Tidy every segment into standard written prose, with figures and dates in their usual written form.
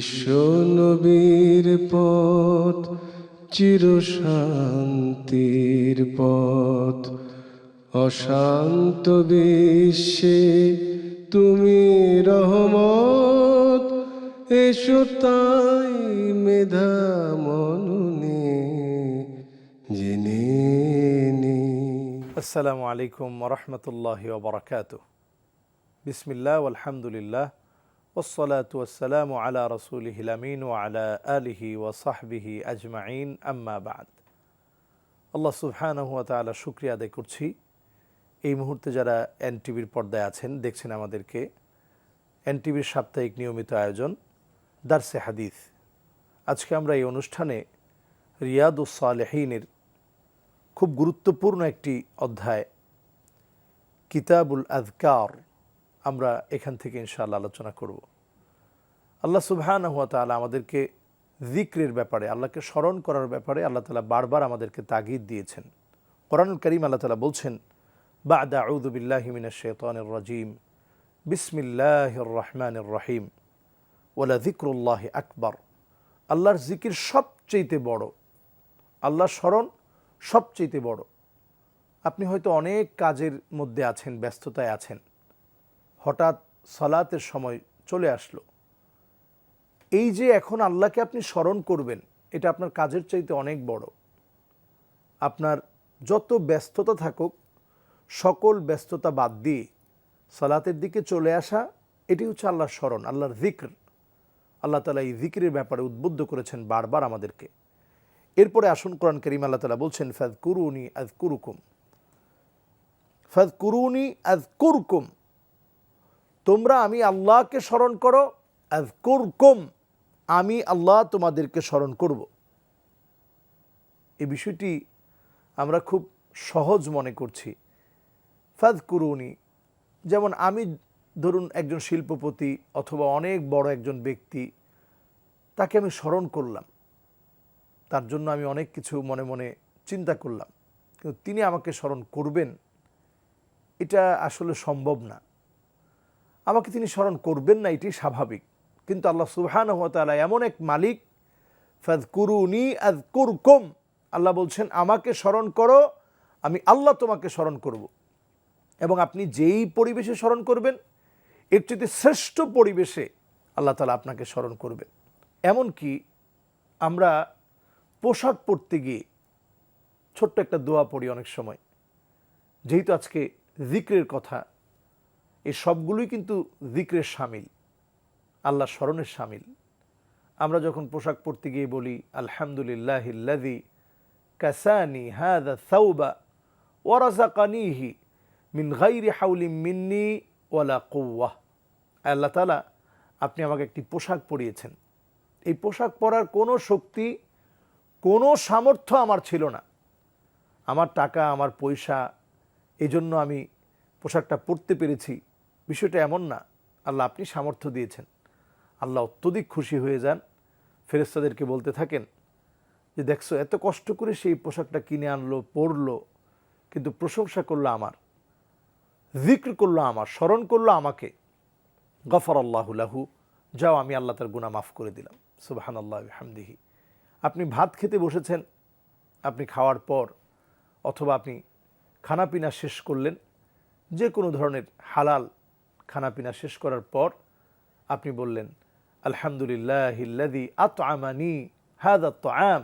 বিশ্ব নবীর পথ চিরশান্তির পথ, অশান্ত বিশ্বে তুমি রহমত, এসো তাই মেধা মননে জেনে নি। আসসালামু আলাইকুম ওরহমতুল্লাহি ওবরাকাতুহ। বিসমিল্লাহ আলহামদুলিল্লাহ ওয়াসসালাতু ওয়াসসালামু আলা রাসূলিহিল আমিন ওয়া আলা আলিহি ওয়া সাহবিহি আজমাইন, আম্মা বাদ। আল্লাহ সুবহানাহু ওয়া তাআলা শুকরিয়া আদায় করছি, এই মুহূর্তে যারা এনটিভির পর্দায় আছেন, দেখছেন আমাদেরকে। এনটিভির সাপ্তাহিক নিয়মিত আয়োজন দারসে হাদিস। আজকে আমরা এই অনুষ্ঠানে রিয়াদুস সালেহীনের খুব গুরুত্বপূর্ণ একটি অধ্যায় কিতাবুল আযকার আমরা এখান থেকে ইনশাআল্লাহ আলোচনা করব। আল্লাহ সুবহানাহু ওয়া তাআলা আমাদেরকে যিকরের ব্যাপারে, আল্লাহকে স্মরণ করার ব্যাপারে আল্লাহ তাআলা বারবার আমাদেরকে তাগিদ দিয়েছেন। কোরআনুল কারীম আল্লাহ তাআলা বলছেন, বা'দা আউযু বিল্লাহি মিনাশ শাইতানির রাজীম, বিসমিল্লাহির রহমানির রহিম, ওয়ালা যিকরুল্লাহি আকবার। আল্লাহর জিকির সবচেয়ে বড়, আল্লাহর স্মরণ সবচেয়ে বড়। আপনি হয়তো অনেক কাজের মধ্যে আছেন, ব্যস্ততায় আছেন, হঠাৎ সালাতের সময় চলে আসলো। এই যে এখন আল্লাহকে আপনি স্মরণ করবেন, এটা আপনার কাজের চাইতে অনেক বড়। আপনার যত ব্যস্ততা থাকুক, সকল ব্যস্ততা বাদ দিয়ে সালাতের দিকে চলে আসা, এটি হচ্ছে আল্লাহর স্মরণ, আল্লাহর যিকর। আল্লাহ তাআলা এই যিকরের ব্যাপারে উদ্বুদ্ধ করেছেন বারবার আমাদেরকে। এরপরে আসুন, কোরআন কারীম আল্লাহ তাআলা বলছেন, ফাযকুরুনি আযকুরুকুম, ফাযকুরুনি আযকুরকুম, তোমরা আমি আল্লাহকে স্মরণ করো, আযকুরকুম, আমি আল্লাহ তোমাদেরকে স্মরণ করব। এই বিষয়টি আমরা খুব সহজ মনে করছি। ফাযকুরুনি, যেমন আমি ধরুন একজন শিল্পপতি অথবা অনেক বড় একজন ব্যক্তি, তাকে আমি স্মরণ করলাম, তার জন্য আমি অনেক কিছু মনে মনে চিন্তা করলাম, কিন্তু তিনি আমাকে স্মরণ করবেন এটা আসলে সম্ভব না। আমাকে তিনি স্মরণ করবেন না, এটি স্বাভাবিক। কিন্তু আল্লাহ সুবহানাহু ওয়া তাআলা এমন এক মালিক, ফাযকুরুনি আযকুরকুম, আল্লাহ বলছেন আমাকে স্মরণ করো, আমি আল্লাহ তোমাকে স্মরণ করব। এবং আপনি যেই পরিবেশে স্মরণ করবেন, এর চেয়ে শ্রেষ্ঠ পরিবেশে আল্লাহ তাআলা আপনাকে স্মরণ করবেন। এমনকি আমরা পোশাক পরতে গিয়ে ছোট্ট একটা দোয়া পড়ি অনেক সময়। যেহেতু আজকে যিকরের কথা, এই সবগুলোই কিন্তু যিকরের শামিল, আল্লাহ স্মরণের শামিল। আমরা যখন পোশাক পরতে গিয়ে বলি, আলহামদুলিল্লাহিল্লাযী কাসানি হাযা সাওবা ওয়া রাযাকানিহি মিন গায়রি হাওলিন মিন্নি ওয়ালা কুওয়াহ। আল্লাহ তাআলা, আপনি আমাকে একটি পোশাক পরিয়েছেন, এই পোশাক পরার কোনো শক্তি, কোনো সামর্থ্য আমার ছিল না। আমার টাকা, আমার পয়সা, এই জন্য আমি পোশাকটা পরতে পেরেছি, বিষয়টা এমন না। আল্লাহ আপনি সামর্থ্য দিয়েছেন। আল্লাহ অত্যধিক খুশি হয়ে যান, ফেরেশতাদেরকে বলতে থাকেন যে দেখছো, এত কষ্ট করে সেই পোশাকটা কিনে আনলো, পরলো, কিন্তু প্রশংসা করলো আমার, যিকর করলো আমার, স্মরণ করলো আমাকে। গফরাল্লাহু লাহু, যাও আমি আল্লাহ তার গুনাহ মাফ করে দিলাম। সুবহানাল্লাহি ওয়া বিহামদিহি। আপনি ভাত খেতে বসেছেন, আপনি খাওয়ার পর অথবা আপনি খানাপিনা শেষ করলেন, যে কোনো ধরনের হালাল খানাপিনা শেষ করার পর আপনি বললেন, আলহামদুলিল্লাহিল্লাযী আত'আমানি হাযা আত-তা'আম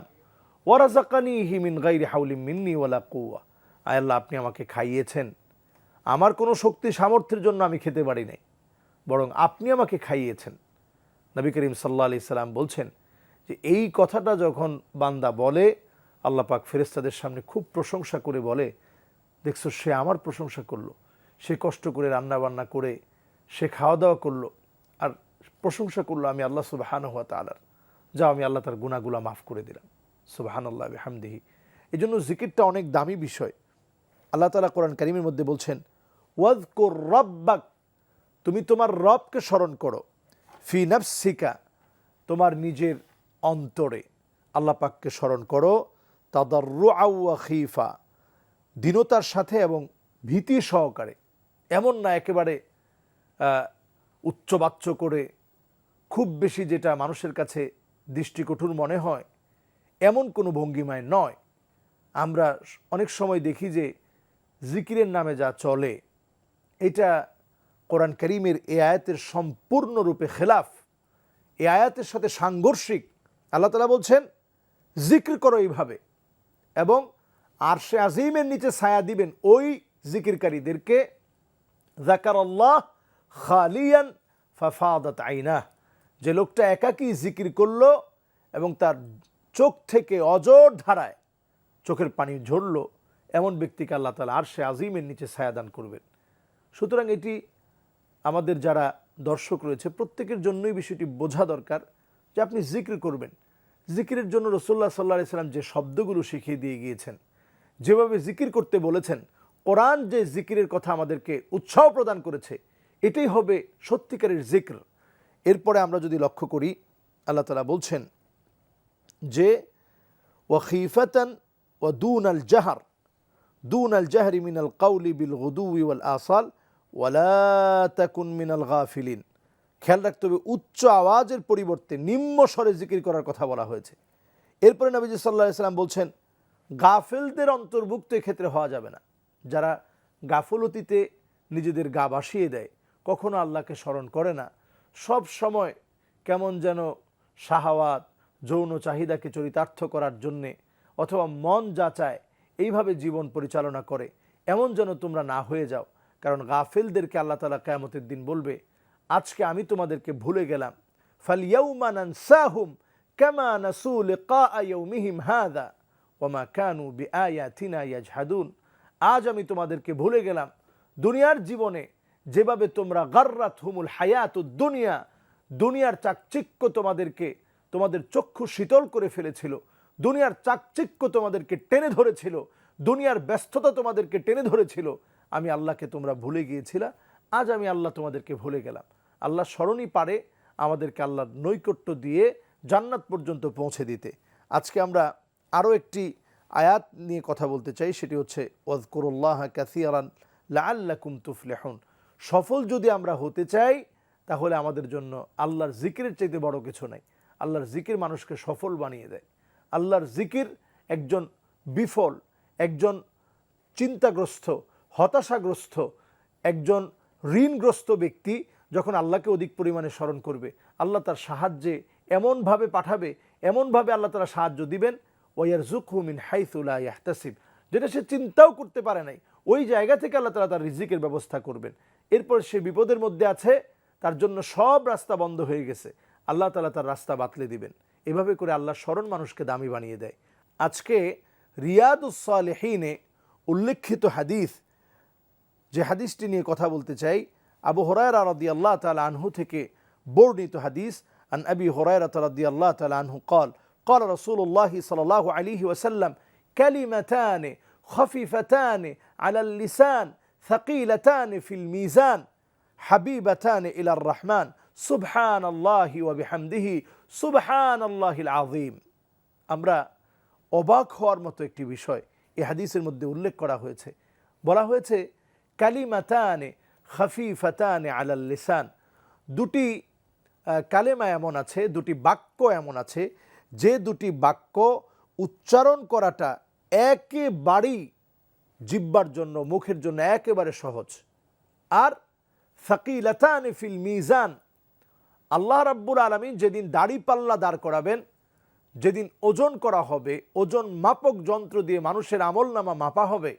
ওয়া রাযাকানিহি মিন গায়রি হাওলিন মিন্নি ওয়ালা কুওয়া। আয় আল্লাহ, আপনি আমাকে খাইয়েছেন, আমার কোনো শক্তি সামর্থ্যের জন্য আমি খেতে পারি নাই, বরং আপনি আমাকে খাইয়েছেন। নবী করিম সাল্লাল্লাহু আলাইহি সাল্লাম বলছেন যে এই কথাটা যখন বান্দা বলে, আল্লাহ পাক ফেরেশতাদের সামনে খুব প্রশংসা করে বলে, দেখছো সে আমার প্রশংসা করলো, সে কষ্ট করে রান্না বান্না করে সে খাওয়া দাওয়া করলো আর প্রশংসা করলো আমি আল্লাহ সুবহানাহু ওয়া তাআলার, যাও আমি আল্লাহ তার গুনাহগুলো মাফ করে দিলাম। সুবহানাল্লাহি ওয়া বিহামদিহি। এই জন্য জিকিরটা অনেক দামি বিষয়। আল্লাহ তাআলা কোরআন কারীমের মধ্যে বলছেন, ওয়াযকুর রাব্বাক, তুমি তোমার রবকে স্মরণ করো, ফি নাফসিকা, তোমার নিজের অন্তরে আল্লাহ পাককে স্মরণ করো, তাদাররুআ ওয়া খীফা, দীনতার সাথে এবং ভীতি সহকারে। এমন না একেবারে উচ্চবাচ্য করে খুব বেশি যেটা মানুষের কাছে দৃষ্টিকটুর মনে হয় এমন কোনো ভঙ্গিমায় নয়। আমরা অনেক সময় দেখি যে জিকিরের নামে যা চলে এটা কোরআন কারীমের এই আয়াতের সম্পূর্ণরূপে খেলাফ, এই আয়াতের সাথে সাংঘর্ষিক। আল্লাহ তাআলা বলছেন জিকির করো এইভাবে, এবং আরশে আজিমের নিচে ছায়া দিবেন ওই জিকিরকারীদেরকে। যাকারাল্লাহ খালিয়ান ফাফাদাত আইনাহ, যে লোকটা একাকী জিকির করলো এবং তার চোখ থেকে অজর ধারায় চোখের পানি ঝরলো, এমন ব্যক্তিকে আল্লাহ তাআলা আরশে আজিমের নিচে ছায়া দান করবেন। সুতরাং এটি আমাদের যারা দর্শক রয়েছে প্রত্যেকের জন্যই বিষয়টি বোঝা দরকার যে আপনি জিকির করবেন। জিকিরের জন্য রাসূলুল্লাহ সাল্লাল্লাহু আলাইহি ওয়াসাল্লাম যে শব্দগুলো শিখিয়ে দিয়ে গিয়েছেন, যেভাবে জিকির করতে বলেছেন, কোরআন যে জিকিরের কথা আমাদেরকে উৎসাহ প্রদান করেছে, এটাই হবে সত্যিকারের জিক্র। এরপরে আমরা যদি লক্ষ্য করি, আল্লাহ তাআলা বলছেন যে ওয়াখিফাতান ওয়া দুনাল জাহর, দুনাল জাহরি মিনাল কাউলি বিল গুদুই ওয়াল আসাল ওয়ালা তাকুন মিনাল গাফিলিন। খেয়াল রাখতে হবে উচ্চ আওয়াজের পরিবর্তে নিম্ন স্বরে জিকির করার কথা বলা হয়েছে। এরপরে নবীজি সাল্লাল্লাহু আলাইহি সাল্লাম বলছেন গাফেলদের অন্তর্ভুক্ত ক্ষেত্রে হওয়া যাবে না, যারা গাফলতিতে নিজেদের গা ভাসিয়ে দেয়, কখনো আল্লাহকে স্মরণ করে না, সব সময় কেমন যেন শাহাওয়াত, যৌন চাহিদাকে চরিতার্থ করার জন্যে অথবা মন যা চায় এইভাবে জীবন পরিচালনা করে, এমন যেন তোমরা না হয়ে যাও। কারণ গাফেলদেরকে আল্লাহ তাআলা কিয়ামতের দিন বলবে আজকে আমি তোমাদেরকে ভুলে গেলাম। ফালইয়াউমা নানসাহুম কামা নাসু লিকা ইয়াউমিহিম হাযা ওয়ামা কানু বিআয়াতিনা ইয়াজহাদুন। আজ আমি তোমাদেরকে ভুলে গেলাম দুনিয়ার জীবনে যেভাবে তোমরা গাররাতহুমুল হায়াতুদ দুনিয়া, দুনিয়ার চাকচিক্য তোমাদেরকে, তোমাদের চক্ষু শীতল করে ফেলেছিল, দুনিয়ার চাকচিক্য তোমাদেরকে টেনে ধরেছিল, দুনিয়ার ব্যস্ততা তোমাদেরকে টেনে ধরেছিল, আমি আল্লাহকে তোমরা ভুলে গিয়েছিলা, আজ আমি আল্লাহ তোমাদেরকে ভুলে গেলাম। আল্লাহ স্মরণই পারে আমাদেরকে আল্লাহর নৈকট্য দিয়ে জান্নাত পর্যন্ত পৌঁছে দিতে। আজকে আমরা আরও একটি আয়াত নিয়ে কথা বলতে চাই, সেটি হচ্ছে ওয়াজকুরুল্লাহ কাসীরান লাআল্লাকুম তুফলিহুন। সফল যদি আমরা হতে চাই তাহলে আমাদের জন্য আল্লাহর জিকিরের চাইতে বড় কিছু নাই। আল্লাহর জিকির মানুষকে সফল বানিয়ে দেয়। আল্লাহর জিকির একজন বিফল, একজন চিন্তাগ্রস্ত, হতাশাগ্রস্ত, একজন ঋণগ্রস্ত ব্যক্তি যখন আল্লাহকে অধিক পরিমাণে স্মরণ করবে, আল্লাহ তার সাহায্যে এমনভাবে পাঠাবে, এমনভাবে আল্লাহ তারা সাহায্য দিবেন ওয়ারযুকহু মিন হাইসু লা ইয়াহতাসিব, যেটা সে চিন্তাও করতে পারে নাই, ওই জায়গা থেকে আল্লাহ তাআলা তার রিজিকের ব্যবস্থা করবেন। এরপর সে বিপদের মধ্যে আছে, তার জন্য সব রাস্তা বন্ধ হয়ে গেছে, আল্লাহ তাআলা তার রাস্তা বাতলে দিবেন। এভাবে করে আল্লাহ স্মরণ মানুষকে দামি বানিয়ে দেয়। আজকে রিয়াদুস সালেহিনে উল্লেখিত হাদিস, যে হাদিসটি নিয়ে কথা বলতে চাই, আবু হুরায়রা রাদিয়াল্লাহু তাআলা আনহু থেকে বর্ণিত হাদিস। আন আবি হুরায়রা রাদিয়াল্লাহু তাআলা আনহু قال قال رسول الله صلى الله عليه وسلم كلمتان خفيفتان على اللسان ثقيلتان في الميزان حبيبتان إلى الرحمن سبحان الله وبحمده سبحان الله العظيم। আমরা অবাক হওয়ার মতো একটি বিষয় এই হাদিসের মধ্যে উল্লেখ করা হয়েছে। বলা হয়েছে কালিমাতানে খাফিফাতানে আলাল লিসান, দুটি কালেমা এমন আছে, দুটি বাক্য এমন আছে, যে দুটি বাক্য উচ্চারণ করাটা একেবারেই জিহ্বার জন্য, মুখের জন্য একেবারে সহজ। আর সাকিলাতানে ফিল মিজান, আল্লাহ রাব্বুল আলামিন যেদিন দাড়িপাল্লা দাঁড় করাবেন, যেদিন ওজন করা হবে, ওজন মাপক যন্ত্র দিয়ে মানুষের আমলনামা মাপা হবে,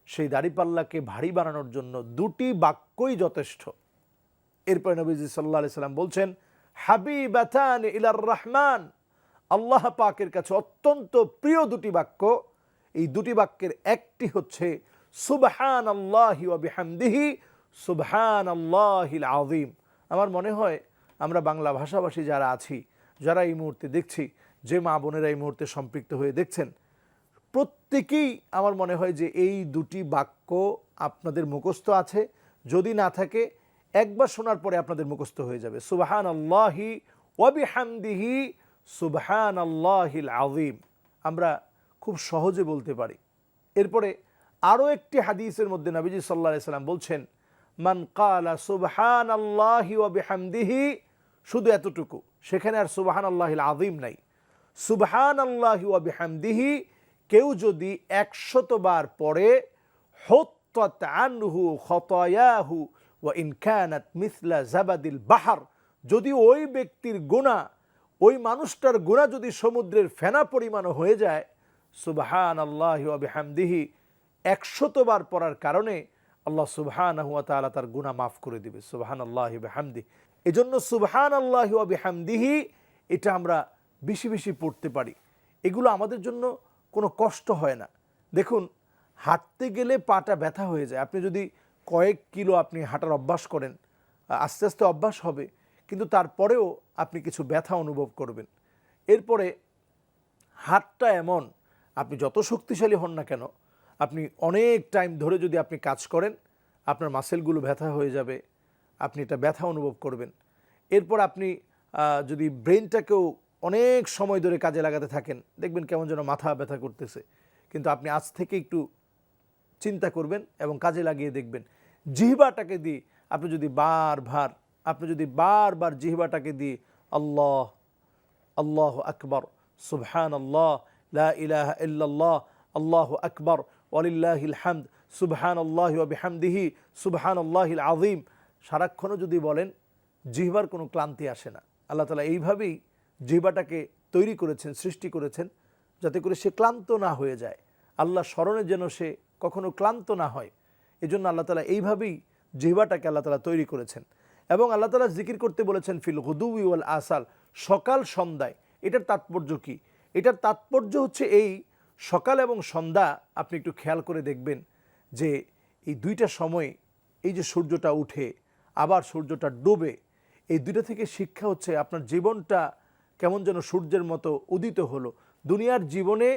সেই দাড়িপাল্লাকে ভারী বানানোর জন্য দুটি বাক্যই যথেষ্ট। এরপর নবীজি সাল্লাল্লাহু আলাইহি সাল্লাম বলছেন হাবিবাতান ইলার রহমান, আল্লাহ পাকের কাছে অত্যন্ত প্রিয় দুটি বাক্য। এই দুটি বাক্যের একটি হচ্ছে সুবহানাল্লাহি ওয়া বিহামদিহি সুবহানাল্লাহিল আযীম। আমার মনে হয় আমরা বাংলা ভাষাভাষী যারা আছি, যারা এই মুহূর্তে দেখছি, যে মা বোনেরা এই মুহূর্তে সম্পৃক্ত হয়ে দেখছেন, প্রত্যেকেই আমার মনে হয় যে এই দুটি বাক্য আপনাদের মুখস্থ আছে। যদি না থাকে একবার শোনার পরে আপনাদের মুখস্থ হয়ে যাবে, সুবহানাল্লাহি ওয়া বিহামদিহি সুবহানাল্লাহিল আযীম। আমরা খুব সহজে বলতে পারি। এরপরে আরও একটি হাদিসের মধ্যে নবীজি সাল্লাল্লাহু আলাইহি সাল্লাম বলছেন মান ক্বালা সুবহানাল্লাহি ওয়া বিহামদিহি শুধু এতটুকু, সেখানে আর সুবহানাল্লাহিল আযীম নাই। সুবহানাল্লাহি ওয়া বিহামদিহি কেউ যদি 100 বার পড়ে, হুত্তাত আনহু খতায়াহু ওয়া ইন কানাত মিসলা জাবাদিল বাহর, যদি ওই ব্যক্তির গুনাহ, ওই মানুষটার গুনাহ যদি সমুদ্রের ফেনা পরিমাণও হয়ে যায়, সুবহানাল্লাহি ওয়া বিহামদিহি 100 বার পড়ার কারণে আল্লাহ সুবহানাহু ওয়া তাআলা তার গুনাহ মাফ করে দিবে। সুবহানাল্লাহি ওয়া বিহামদিহি, এজন্য সুবহানাল্লাহি ওয়া বিহামদিহি এটা আমরা বেশি বেশি পড়তে পারি। এগুলো আমাদের জন্য কোনো কষ্ট হয় না। দেখুন, হাঁটতে গেলে পাটা ব্যথা হয়ে যায়। আপনি যদি কয়েক কিলো আপনি হাঁটার অভ্যাস করেন, আস্তে আস্তে অভ্যাস হবে, কিন্তু তারপরেও আপনি কিছু ব্যথা অনুভব করবেন। এরপরে হাতটা এমন, আপনি যত শক্তিশালী হন না কেন, আপনি অনেক টাইম ধরে যদি আপনি কাজ করেন, আপনার মাসেলগুলো ব্যথা হয়ে যাবে, আপনি এটা ব্যথা অনুভব করবেন। এরপর আপনি যদি ব্রেনটাকেও অনেক সময় ধরে কাজে লাগাতে থাকেন, দেখবেন কেমন যেন মাথা ব্যথা করতেছে। কিন্তু আপনি আজ থেকে একটু চিন্তা করবেন এবং কাজে লাগিয়ে দেখবেন। জিহ্বাটাকে দিয়ে আপনি যদি বারবার জিহ্বাটাকে দিয়ে আল্লাহ, আল্লাহু আকবার, সুবহানাল্লাহ, লা ইলাহা ইল্লাল্লাহ, আল্লাহু আকবার, ওয়ালিল্লাহিল হামদ, সুবহানাল্লাহি ওয়া বিহামদিহি, সুবহানাল্লাহিল আযীম, সারাক্ষণও যদি বলেন, জিহ্বার কোনো ক্লান্তি আসে না। আল্লাহ তাআলা এইভাবেই জিহ্বাটাকে তৈরি করেছেন, সৃষ্টি করেছেন, যাতে করে সে ক্লান্ত না হয়ে যায়। আল্লাহ স্মরণে যেন সে কখনো ক্লান্ত না হয়। এজন্য আল্লাহ তাআলা এইভাবেই জিহ্বাটাকে আল্লাহ তাআলা তৈরি করেছেন। এবং আল্লাহ তাআলা জিকির করতে বলেছেন ফিল গুদুই ওয়াল আসাল, সকাল সন্ধ্যায়। এটার তাৎপর্য কি? এটার তাৎপর্য হচ্ছে এই সকাল এবং সন্ধ্যা আপনি একটু খেয়াল করে দেখবেন যে এই দুইটা সময়, এই যে সূর্যটা উঠে আবার সূর্যটা ডোবে, এই দুইটা থেকে শিক্ষা হচ্ছে আপনার জীবনটা কেমন যেন সূর্যের মতো উদিত হলো। দুনিয়ার জীবনে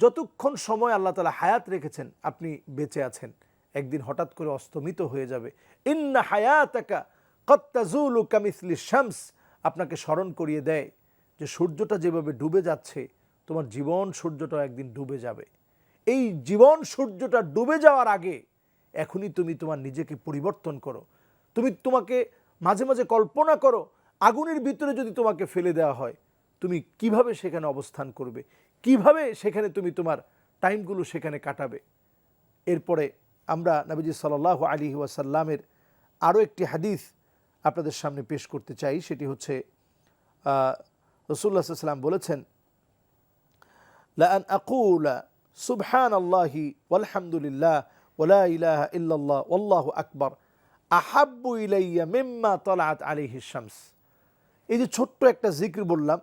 যতক্ষণ সময় আল্লাহ তাআলা হায়াত রেখেছেন, আপনি বেঁচে আছেন, একদিন হঠাৎ করে অস্তমিত হয়ে যাবে। ইন্না হায়াতাকা কদ তাজুলু কামিসলি শামস, আপনাকে স্মরণ করিয়ে দেয় যে সূর্যটা যেভাবে ডুবে যাচ্ছে, তোমার জীবন সূর্যটাও একদিন ডুবে যাবে। এই জীবন সূর্যটা ডুবে যাওয়ার আগে এখনই তুমি তোমার নিজেকে পরিবর্তন করো। তোমাকে মাঝে মাঝে কল্পনা করো, আগুনের ভিতরে যদি তোমাকে ফেলে দেওয়া হয়, তুমি কিভাবে সেখানে অবস্থান করবে, কিভাবে সেখানে তুমি তোমার টাইমগুলো সেখানে কাটাবে। এরপরে আমরা নবীজি সাল্লাল্লাহু আলাইহি ওয়াসাল্লামের আরও একটি হাদিস আপনাদের সামনে পেশ করতে চাই। সেটি হচ্ছে রাসূলুল্লাহ সাল্লাল্লাহু আলাইহি ওয়াসাল্লাম বলেছেন, লা আন আকুলা সুবহানাল্লাহি ওয়ালহামদুলিল্লাহ ওয়া লা ইলাহা ইল্লাল্লাহ ওয়াল্লাহু আকবার আহাব্বু ইলাইয়া মিম্মা তালাআত আলাইহিশ শামস। এই যে ছোট্ট একটা জিকির বললাম,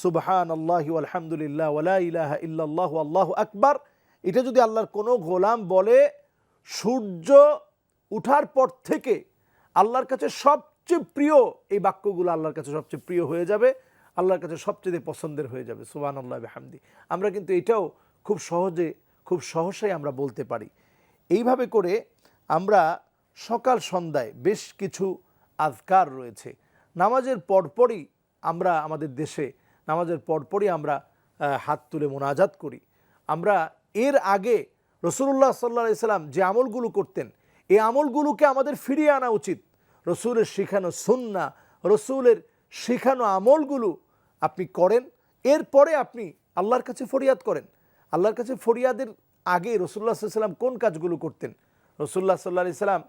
সুবহানাল্লাহি ওয়ালহামদুলিল্লাহ ওয়া লা ইলাহা ইল্লাল্লাহ আল্লাহু আকবার, এটা যদি আল্লাহর কোনো গোলাম বলে, সূর্য উঠার পর থেকে আল্লাহর কাছে সবচেয়ে প্রিয় এই বাক্যগুলো আল্লাহর কাছে সবচেয়ে প্রিয় হয়ে যাবে, আল্লাহর কাছে সবচেয়ে পছন্দের হয়ে যাবে। সুবহানাল্লাহি ওয়া বিহামদি। আমরা কিন্তু এটাও খুব সহজেই আমরা বলতে পারি। এইভাবে করে আমরা সকাল সন্ধ্যায় বেশ কিছু আজকার রয়েছে। নামাজের পরপরই আমরা আমাদের দেশে নামাজের পরপরই আমরা হাত তুলে মোনাজাত করি। আমরা এর আগে রাসূলুল্লাহ সাল্লাল্লাহু আলাইহি সাল্লাম যে আমলগুলো করতেন, এই আমলগুলোকে আমাদের ফিরিয়ে আনা উচিত। রসুলের শেখানো সুন্নাহ, রসুলের শেখানো আমলগুলো আপনি করেন, এরপরে আপনি আল্লাহর কাছে ফরিয়াদ করেন। আল্লাহর কাছে ফরিয়াদের আগে রাসূলুল্লাহ সাল্লাল্লাহু আলাইহি সাল্লাম কোন কাজগুলো করতেন? রাসূলুল্লাহ সাল্লাল্লাহু আলাইহি সাল্লাম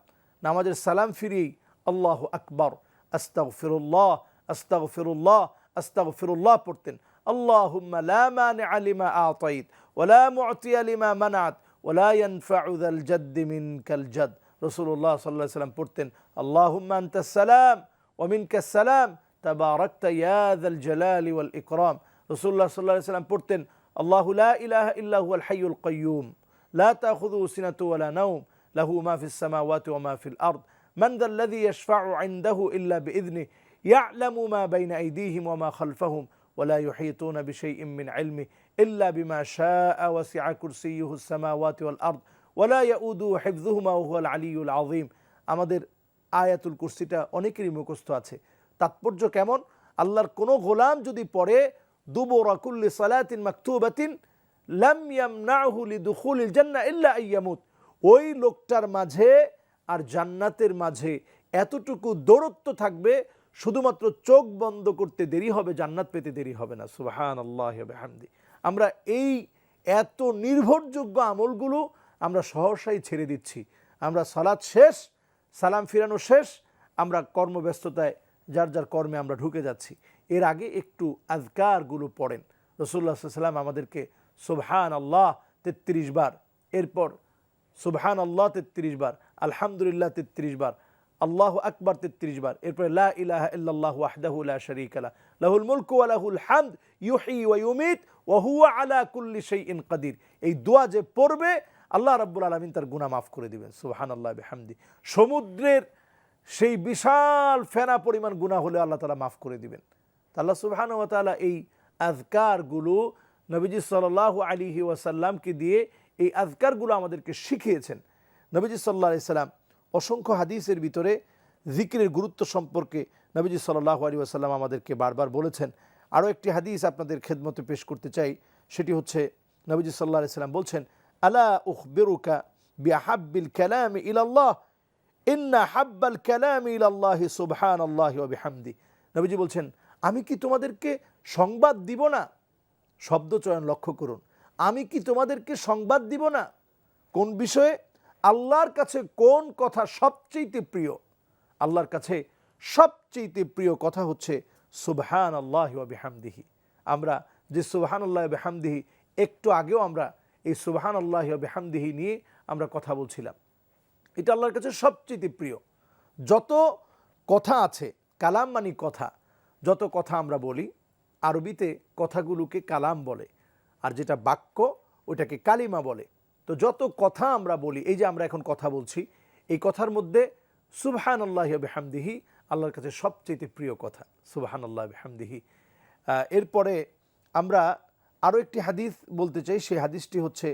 নামাজের সালাম ফিরিয়েই আল্লাহু আকবার, আস্তাগফিরুল্লাহ, আস্তাগফিরুল্লাহ, আস্তাগফিরুল্লাহ পড়তেন। আল্লাহুম্মা লা মানিআ লিমা আতাইত ওয়া লা মু'তিয়া লিমা মানাত ওয়া লা ইয়ানফা'ু যাল জাদ্দি মিনকাল জাদ। রাসূলুল্লাহ সাল্লাল্লাহু আলাইহি সাল্লাম পড়তেন আল্লাহুম্মা আনতাস সালাম ওয়া মিনকাস সালাম তাবারাকতা ইয়া যাল জালালি ওয়াল ইকরাম। রাসূলুল্লাহ সাল্লাল্লাহু আলাইহি সাল্লাম পড়তেন আল্লাহু লা ইলাহা ইল্লা হুয়াল হাইয়ুল কাইয়্যুম লা তাখুযুহু সিনাতুন ওয়া লা নাওম লাহু মা ফিস সামাওয়াতি ওয়া মা ফিল আরদ মান যাল্লাযী ইয়াশফা'ু ইনদাহু ইল্লা বিইذনিহি ইয়া'লামু মা বাইনা আইদিহিম ওয়া মা খালফাহুম ওয়া লা ইউহীতুনা বিশাইইন মিন ইলমিহি ইল্লা বিমা শাআ ওয়াসি'a কুরসিয়্যুহুস সামাওয়াতি ওয়াল আরদ ওয়া লা ইয়াউদুহু হিফযুহুমা ওয়া হুয়াল আলিয়্যুল আযীম। আমাদের আয়াতুল কুরসিটা অনেকেরই মুখস্থ আছে। তাৎপর্য কেমন? আল্লাহর কোনো গোলাম যদি পড়ে দুবুরা কুল্লি সালাতিন মাকতুবাতিন লাম ইয়ামনাহু লিদুখুলিল জান্নাহ ইল্লা আইয়ামুত, ওই লোকটার মাঝে আর জান্নাতের মাঝে এতটুকু দূরত্ব থাকবে, শুধুমাত্র চোখ বন্ধ করতে দেরি হবে, জান্নাত পেতে দেরি হবে না। সুবহানাল্লাহি ওয়া বিহামদি। আমরা এই এত নির্ভরযোগ্য আমলগুলো আমরা সহসাই ছেড়ে দিচ্ছি। আমরা সালাত শেষ, সালাম ফিরানো শেষ, আমরা কর্মব্যস্ততায় যার যার কর্মে আমরা ঢুকে যাচ্ছি। এর আগে একটু আজকারগুলো পড়েন। রাসূলুল্লাহ সাল্লাল্লাহু আলাইহি ওয়াসাল্লাম আমাদেরকে সুবহানাল্লাহ 33 বার, এরপর সুবহানাল্লাহ 33 বার, আলহামদুলিল্লাহ 33 বার, আল্লাহু আকবার 33 বার, এরপরে লা ইলাহা ইল্লাল্লাহু ওয়াহদাহু লা শারীকা লাহু লাহুল মুলকু ওয়া লাহুল হামদ ইউহয়ী ওয়া ইউমীত ওয়া হুয়া আলা কুল্লি শাইইন কাদির। এই দোয়া যে পড়বে আল্লাহ রাব্বুল আলামিন তার গুনাহ মাফ করে দিবেন। সুবহানাল্লাহ বিহামদি। সমুদ্রের সেই বিশাল ফেনা পরিমাণ গুনাহ হলে আল্লাহ তাআলা মাফ করে দিবেন। আল্লাহ সুবহানাহু ওয়া তাআলা এই আযকারগুলো নবীজি সাল্লাল্লাহু আলাইহি ওয়াসাল্লামকে দিয়ে এই আযকারগুলো আমাদেরকে শিখিয়েছেন। নবীজি সাল্লাল্লাহু আলাইহি সাল্লাম অসংখ্য হাদিসের ভিতরে জিকিরের গুরুত্ব সম্পর্কে নবীজি সাল্লাল্লাহু আলাইহি ওয়াসাল্লাম আমাদেরকে বারবার বলেছেন। আরও একটি হাদিস আপনাদের খেদমতে পেশ করতে চাই, সেটি হচ্ছে নবীজি সাল্লাল্লাহু আলাইহি সাল্লাম বলছেন, আলা উখবিরুকা বিআহাব্বিল কালামি ইলাল্লাহ ইন্না হাব্বাল কালামি ইলাল্লাহি সুবহানাল্লাহি ওয়া বিহামদি। নবীজি বলছেন, আমি কি তোমাদেরকে সংবাদ দিব না? শব্দ চয়ন লক্ষ্য করুন। আমি কি তোমাদেরকে সংবাদ দিব না? কোন বিষয়ে? আল্লাহর কাছে কোন কথা সবচেয়ে প্রিয়? আল্লাহর কাছে সবচেয়ে প্রিয় কথা হচ্ছে সুবহানাল্লাহি ওয়া বিহামদিহি। আমরা যে সুবহানাল্লাহি ওয়া বিহামদিহি, একটু আগেও আমরা এই সুবহানাল্লাহি ওয়া বিহামদিহি নিয়ে আমরা কথা বলছিলাম। এটা আল্লাহর কাছে সবচেয়ে প্রিয়। যত কথা আছে, কালাম মানে কথা, যত কথা আমরা বলি, আরবিতে কথাগুলোকে কালাম বলে, আর যেটা বাক্য ওইটাকে কালিমা বলে। তো যত কথা আমরা বলি, এই যে আমরা এখন কথা বলছি, এই কথার মধ্যে সুবহানাল্লাহি ওয়া বিহামদিহি আল্লাহর কাছে সবচেয়ে প্রিয় কথা, সুবহানাল্লাহি ওয়া বিহামদিহি। এরপরে আমরা আরও একটি হাদিস বলতে চাই, সেই হাদিসটি হচ্ছে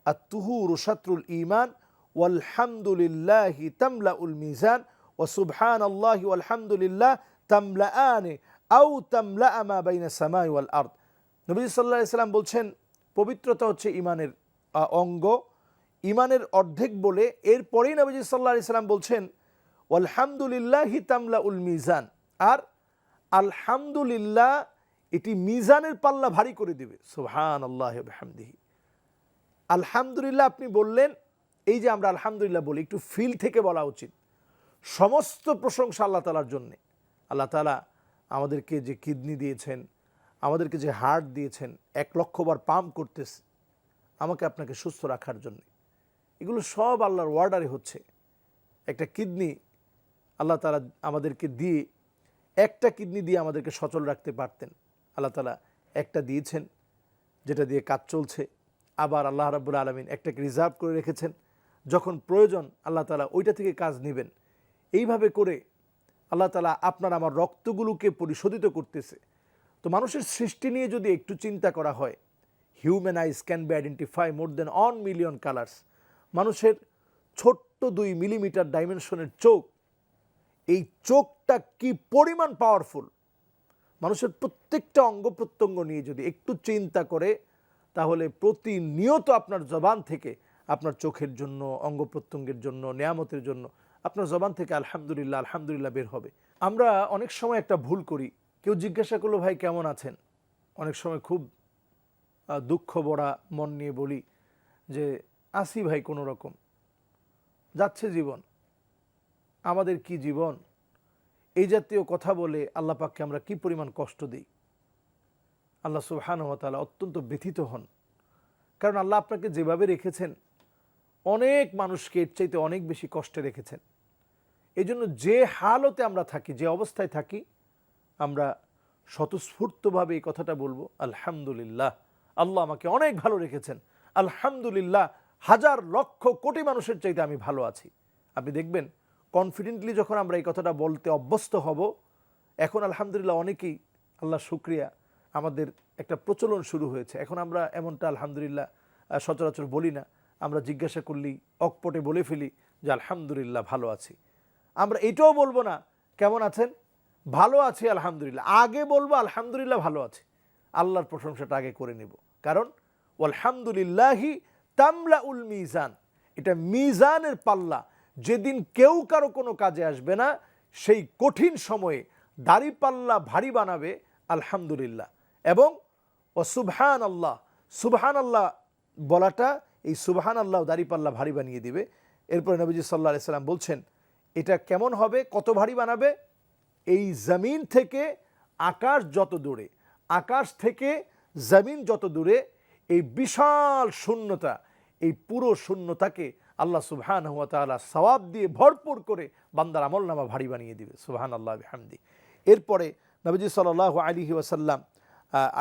আত-তুহুরু শাতরুল ঈমান ওয়াল হামদুলিল্লাহি তামলাউল মিজান ওয়া সুবহানাল্লাহি ওয়াল হামদুলিল্লাহ তামলাআনি আও তামলা মা বাইনা সামাই ওয়াল আরদ। নবী সাল্লাল্লাহু আলাইহি সাল্লাম বলছেন, পবিত্রতা হচ্ছে ঈমানের অঙ্গ, ঈমানের অর্ধেক বলে এরপরেই নবীজি সাল্লাল্লাহু আলাইহি সাল্লাম বলছেন ওয়াল হামদুলিল্লাহি তামলাউল মিজান, আর আলহামদুলিল্লাহ এটি মিজানের পাল্লা ভারী করে দিবে। সুবহানাল্লাহি ওয়া বিহামদিহি। আলহামদুলিল্লাহ আপনি বললেন, এই যে আমরা আলহামদুলিল্লাহ বলি, একটু ফিল থেকে বলা উচিত। সমস্ত প্রশংসা আল্লাহ তাআলার জন্যে। আল্লাহ তাআলা আমাদেরকে যে কিডনি দিয়েছেন, আমাদেরকে যে হার্ট দিয়েছেন, 1,00,000 বার পাম্প করতেছে আমাকে আপনাকে সুস্থ রাখার জন্য, এগুলো সব আল্লাহর ওয়ার্ডারে হচ্ছে। একটা কিডনি আল্লাহ তাআলা আমাদেরকে দিয়ে, একটা কিডনি দিয়ে আমাদেরকে সচল রাখতে পারতেন, আল্লাহ তাআলা একটা দিয়েছেন যেটা দিয়ে কাজ চলছে। আবার আল্লাহ রাব্বুল আলামিন একটাকে রিজার্ভ করে রেখেছেন, যখন প্রয়োজন আল্লাহ তাআলা ওইটা থেকে কাজ নেবেন। এইভাবে করে আল্লাহ তাআলা আপনার আমার রক্তগুলোকে পরিশোধিত করতেছে। তো মানুষের সৃষ্টি নিয়ে যদি একটু চিন্তা করা হয়, human eyes can be identify more than 1 million colours. মানুষের ছোট্ট 2 মিলিমিটার ডাইমেনশনের চোখ, এই চোখটা কি পরিমাণ পাওয়ারফুল। মানুষের প্রত্যেকটা অঙ্গ প্রত্যঙ্গ নিয়ে যদি একটু চিন্তা করে, তাহলে প্রতিনিয়ত আপনার জবান থেকে, আপনার চোখের জন্য, অঙ্গ প্রত্যঙ্গের জন্য, নিয়ামতের জন্য আপনার জবান থেকে আলহামদুলিল্লাহ আলহামদুলিল্লাহ বের হবে। আমরা অনেক সময় একটা ভুল করি, কেউ জিজ্ঞাসা করলো ভাই কেমন আছেন, অনেক সময় খুব দুঃখ ভরা মন নিয়ে বলি যে আসি ভাই, কোনো রকম যাচ্ছে জীবন, আমাদের কি জীবন। এই জাতীয় কথা বলে আল্লাহ পাককে আমরা কি পরিমাণ কষ্ট দিই। আল্লাহ সুবহানাহু ওয়া তাআলা অত্যন্ত ব্যথিত হন, কারণ আল্লাহ আপনাকে যেভাবে রেখেছেন অনেক মানুষকে এর চাইতে অনেক বেশি কষ্টে রেখেছেন। এই জন্য যে হালতে আমরা থাকি, যে অবস্থায় থাকি, আমরা স্বতঃস্ফূর্তভাবে এই কথাটা বলবো, আলহামদুলিল্লাহ, আল্লাহ আমাকে অনেক ভালো রেখেছেন, আলহামদুলিল্লাহ, হাজার লক্ষ কোটি মানুষের চাইতে আমি ভালো আছি। আপনি দেখবেন কনফিডেন্টলি যখন আমরা এই কথাটা বলতে অভ্যস্ত হব, এখন আলহামদুলিল্লাহ অনেকেই, আল্লাহ শুকরিয়া, আমাদের একটা প্রচলন শুরু হয়েছে। এখন আমরা এমনটা আলহামদুলিল্লাহ সচরাচর বলি না, আমরা জিজ্ঞাসা করলেই অকপটে বলে ফেলি যে আলহামদুলিল্লাহ ভালো আছি। আমরা এটাও বলবো না কেমন আছেন, ভালো আছি আলহামদুলিল্লাহ, আগে বলবো আলহামদুলিল্লাহ ভালো আছি, আল্লাহর প্রশংসাটা আগে করে নেব। কারণ আলহামদুলিল্লাহি তামলাউল মিজান, এটা মিজানের পাল্লা। যেদিন কেউ কারো কোনো কাজে আসবে না, সেই কঠিন সময়ে দাড়িপাল্লা ভারী বানাবে আলহামদুলিল্লাহ, এবং ও সুবহান আল্লাহ, সুবহান আল্লাহ বলাটা, এই সুবহান আল্লাহ দাড়িপাল্লা ভারী বানিয়ে দিবে। এরপরে নবীজি সাল্লাল্লাহু আলাইহি সাল্লাম বলছেন এটা কেমন হবে, কত ভারী বানাবে? এই জমিন থেকে আকাশ যত দূরে, আকাশ থেকে জমিন যত দূরে, এই বিশাল শূন্যতা, এই পুরো শূন্যতাকে আল্লাহ সুবহানাহু ওয়া তাআলা সওয়াব দিয়ে ভরপুর করে বান্দার আমলনামা ভারী বানিয়ে দিবে। সুবহানাল্লাহ বিহামদি। এরপরে নবীজি সাল্লাল্লাহু আলাইহি ওয়াসাল্লাম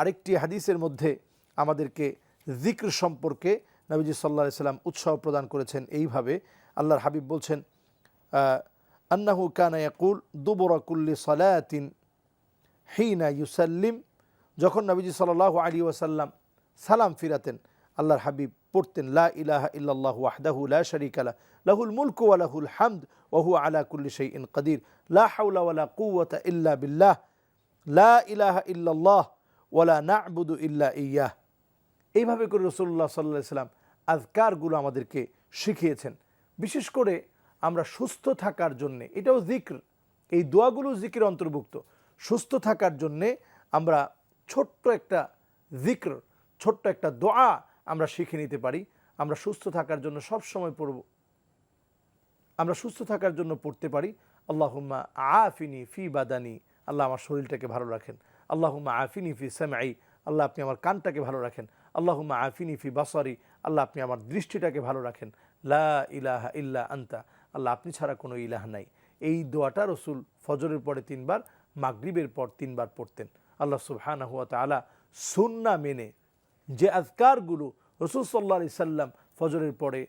আরেকটি হাদিসের মধ্যে আমাদেরকে যিকর সম্পর্কে নবীজি সাল্লাল্লাহু আলাইহি সাল্লাম উৎসাহ প্রদান করেছেন এইভাবে। আল্লাহর হাবিব বলছেন আন্নাহু কানা ইয়াকুল দুবুরা কুল্লি সালাতিন হিনা ইউসাল্লিম, যখন নবীজি সাল্লাল্লাহু আলাইহি ওয়াসাল্লাম সালাম ফিরাতেন আল্লাহর হাবিব পড়তেন লা ইলাহা ইল্লাল্লাহু ওয়াহদাহু লা শারীকা লাহু লাহুল মুলকু ওয়া লাহুল হামদ ওয়া হুয়া আলা কুল্লি শাইইন কাদির লা হাওলা ওয়া লা কুওয়াতা ইল্লা বিল্লাহ লা ইলাহা ইল্লাল্লাহ ওয়া লা না'বুদু ইল্লা ইয়্যাহ। এইভাবে করে রাসূলুল্লাহ সাল্লাল্লাহু আলাইহি সাল্লাম আযকারগুলো আমাদেরকে শিখিয়েছেন। বিশেষ করে আমরা সুস্থ থাকার জন্যে, এটাও যিকর, এই দোয়াগুলো যিকরের অন্তর্ভুক্ত। সুস্থ থাকার জন্যে আমরা ছোট্ট একটা যিকর, ছোট্ট একটা দোয়া আমরা শিখে নিতে পারি। আমরা সুস্থ থাকার জন্য সব সময় পড়ব, আমরা সুস্থ থাকার জন্য পড়তে পারি আল্লাহুম্মা আফিনি ফি বাদানি, আল্লাহ আমার শরীরটাকে ভালো রাখেন। আল্লাহুম্মা আফিনি ফি সামঈ, আল্লাহ আপনি আমার কানটাকে ভালো রাখেন। আল্লাহুম্মা আফিনি ফি বাসারি, আল্লাহ আপনি আমার দৃষ্টিটাকে ভালো রাখেন। লা ইলাহা ইল্লা আনতা, আল্লাহ আপনি ছাড়া কোনো ইলাহ নাই। এই দোয়াটা রসুল ফজরের পরে 3 বার, মাগরিবের পর 3 বার পড়তেন। আল্লাহ সুবহানাহু ওয়া তাআলা সুন্নাহ মেনে যে আযকারগুলো রসুল সাল্লাল্লাহু আলাইহি সাল্লাম ফজরের পরে,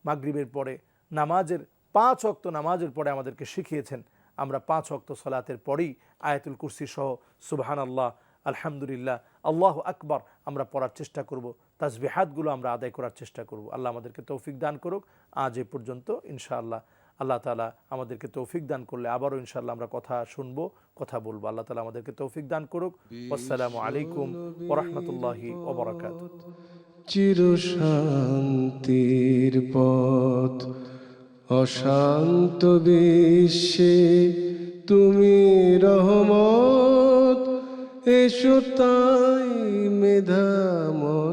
মাগরিবের পরে, নামাজের 5 ওয়াক্ত নামাজের পরে আমাদেরকে শিখিয়েছেন, আমরা 5 ওয়াক্ত সালাতের পরেই আয়াতুল কুরসি সহ সুবহানাল্লাহ, আলহামদুলিল্লাহ, আল্লাহু আকবার আমরা পড়ার চেষ্টা করব। তাসবিহাতগুলো আমরা আদায় করার চেষ্টা করব। আল্লাহ আমাদেরকে তৌফিক দান করুক। আজ এ পর্যন্ত ইনশাআল্লাহ, আল্লাহ তাআলা আমাদেরকে তৌফিক দান করলে আবারও ইনশাআল্লাহ আমরা কথা শুনবো, কথা বলবো। আল্লাহ তাআলা আমাদেরকে তৌফিক দান করুক। আসসালামু আলাইকুম ওয়া রাহমাতুল্লাহি ওয়া বারাকাতুহু। চিরশান্তির পথ অশান্ত বিশ্বে তুমি রহমত, এসো তাই মেধাময়